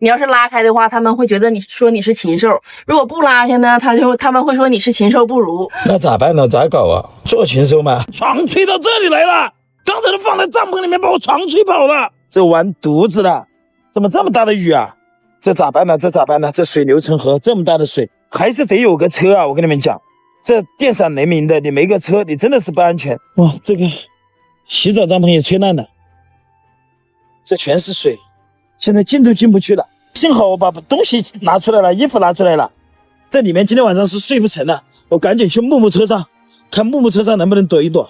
你要是拉开的话，他们会觉得你是禽兽；如果不拉开呢，他们会说你是禽兽不如。那咋办呢？咋搞啊？做禽兽吗？床吹到这里来了，刚才都放在帐篷里面，把我床吹跑了。这完犊子了！怎么这么大的雨啊？这咋办呢？这咋办呢？这水流成河，这么大的水，还是得有个车啊！我跟你们讲，这电闪雷鸣的，你没个车，你真的是不安全。哇，这个洗澡帐篷也吹烂了，这全是水，现在进都进不去了。幸好我把东西拿出来了，衣服拿出来了，这里面今天晚上是睡不成了，我赶紧去木木车上，看木木车上能不能躲一躲。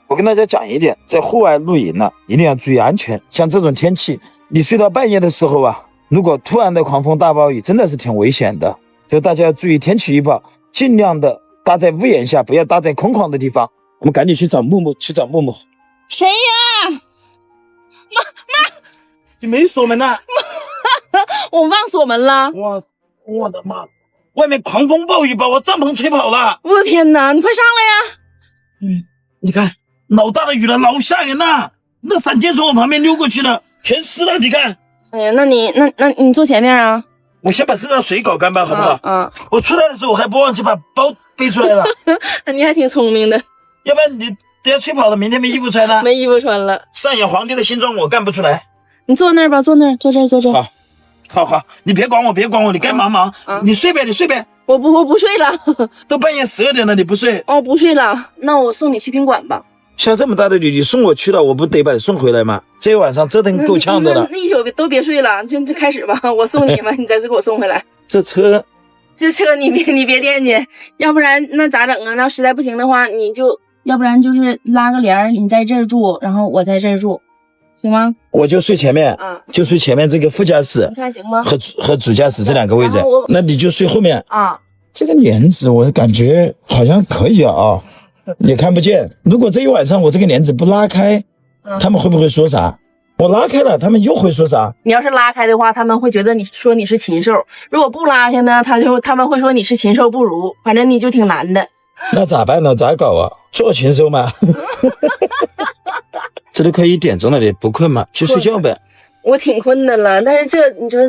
我跟大家讲一点，在户外露营呢，一定要注意安全。像这种天气，你睡到半夜的时候啊，如果突然的狂风大暴雨，真的是挺危险的。所以大家要注意天气预报，尽量的搭在屋檐下，不要搭在空旷的地方。我们赶紧去找木木，谁呀？妈，你没锁门呐？我忘锁门了。我的妈！外面狂风暴雨把我帐篷吹跑了。我的天哪，你快上来呀！你看老大的雨了，老吓人呐！那闪电从我旁边溜过去了，全湿了。你看，哎呀，那你坐前面啊。我先把身上水搞干吧，好不好？我出来的时候我还不忘记把包背出来了。你还挺聪明的。要不然你等下吹跑了，明天没衣服穿了。没衣服穿了。上演皇帝的新装我干不出来。你坐那儿吧，坐这儿。好，你别管我，你该忙。你睡呗。我不睡了。都半夜12点了，你不睡？哦，不睡了。那我送你去宾馆吧。下这么大的雨，你送我去了，我不得把你送回来吗？这一晚上折腾够呛的了。那一宿都别睡了，就开始吧。我送你吧，你再次给我送回来。这车你别惦记，要不然那咋整啊？那实在不行的话，要不然就是拉个帘儿，你在这儿住，然后我在这儿住，行吗？我就睡前面，就睡前面这个副驾驶，你看行吗？和主驾驶这两个位置，那你就睡后面啊。这个帘子我感觉好像可以啊，也看不见。如果这一晚上我这个帘子不拉开，他们会不会说啥？我拉开了，他们又会说啥？你要是拉开的话，他们会觉得你是禽兽；如果不拉开呢，他们会说你是禽兽不如。反正你就挺难的。那咋办呢？咋搞啊？做禽兽吗？这都快1点钟了，你不困吗？去睡觉呗。我挺困的了，但是你说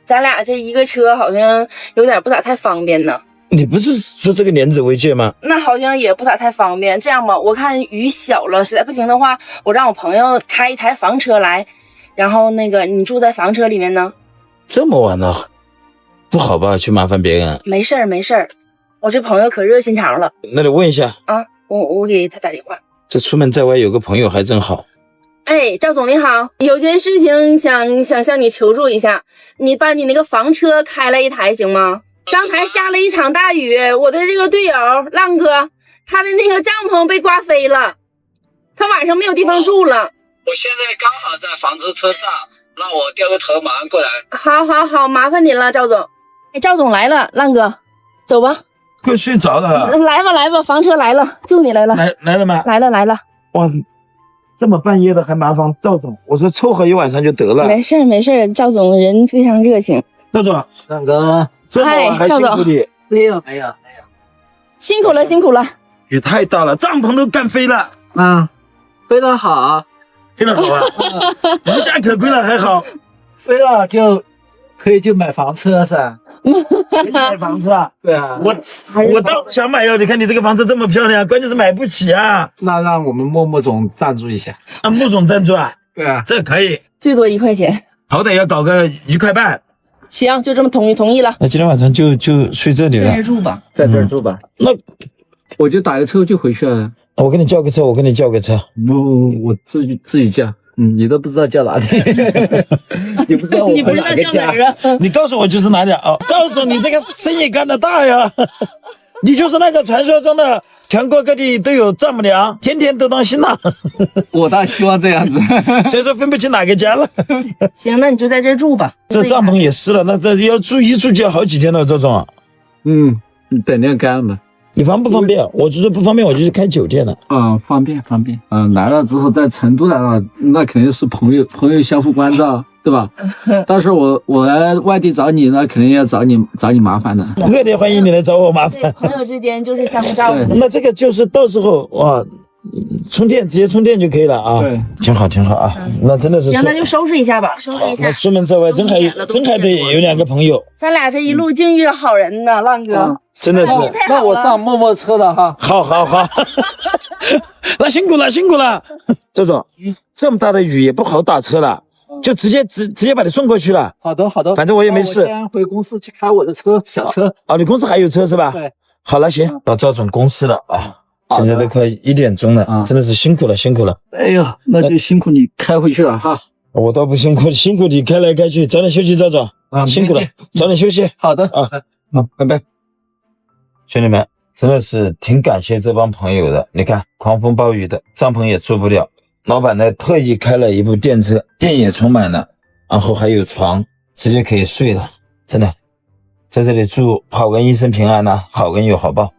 咱俩这一个车好像有点不咋太方便呢。你不是说这个帘子违建吗？那好像也不咋太方便。这样吧，我看雨小了，实在不行的话，我让我朋友开一台房车来，然后你住在房车里面呢。这么晚了，不好吧？去麻烦别人。没事儿，我这朋友可热心肠了。那得问一下啊，我给他打电话。这出门在外有个朋友还真好。哎，赵总你好，有件事情想向你求助一下，你把你那个房车开来一台行吗？刚才下了一场大雨，我的这个队友浪哥，他的那个帐篷被刮飞了，他晚上没有地方住了。我现在刚好在房车上，让我掉个头马上过来。好，麻烦您了，赵总。哎，赵总来了，浪哥，走吧。快睡着了。来吧，房车来了，就你来了。来了吗？来了。哇，这么半夜的还麻烦赵总，我说凑合一晚上就得了。没事，赵总人非常热情。赵总，浪哥，这么晚还辛苦你。没有，辛苦了。雨太大了，帐篷都干飞了。飞得好啊。无家可归了还好。飞了就可以买房车噻。买房子啊？对啊。我倒是想买哟，你看你这个房子这么漂亮，关键是买不起啊。那让我们默总赞助一下。穆总赞助啊？对啊。这可以。最多1块钱。好歹要搞个1块半。行，就这么同意了。那今天晚上就睡这里了。在这儿住吧。那我就打个车就回去了。我给你叫个车。我自己叫。你都不知道叫哪里。你不知道我回哪个家啊？你告诉我就是哪里啊？赵总，你这个生意干得大呀！你就是那个传说中的全国各地都有丈母娘，天天都当新郎。我倒希望这样子。所以说分不清哪个家了。行，那你就在这住吧。这帐篷也湿了，那这要住就要好几天了，赵总。等晾干吧。你方不方便？我就说不方便，我就去开酒店了。方便。来了之后，在成都来了，那肯定是朋友相互关照，对吧？到时候我来外地找你，那肯定要找你麻烦的。热烈欢迎你来找我麻烦。朋友之间就是相互照顾。那这个就是到时候哇，充电直接充电就可以了啊。对，挺好挺好啊。那真的是行，那就收拾一下吧，收拾一下。那出门在外真还得有2个朋友。咱俩这一路境遇好人呢，浪哥。真的是。那我上陌陌车了哈。好。那辛苦了。周总，这么大的雨也不好打车了。就直接把你送过去了。好的，反正我也没事。我先回公司去开我的车，小车。你公司还有车是吧？对。好了，行，到赵总公司了啊。现在都快1点钟了，真的是辛苦了。哎呦，那就辛苦你开回去了哈。我倒不辛苦你开来开去，早点休息，赵总。辛苦了，早点休息。好的啊，好，拜拜。兄弟们，真的是挺感谢这帮朋友的。你看，狂风暴雨的，帐篷也住不了。老板呢特意开了一部电车，电也充满了，然后还有床，直接可以睡了。真的，在这里祝好人一生平安呐，好人有好报。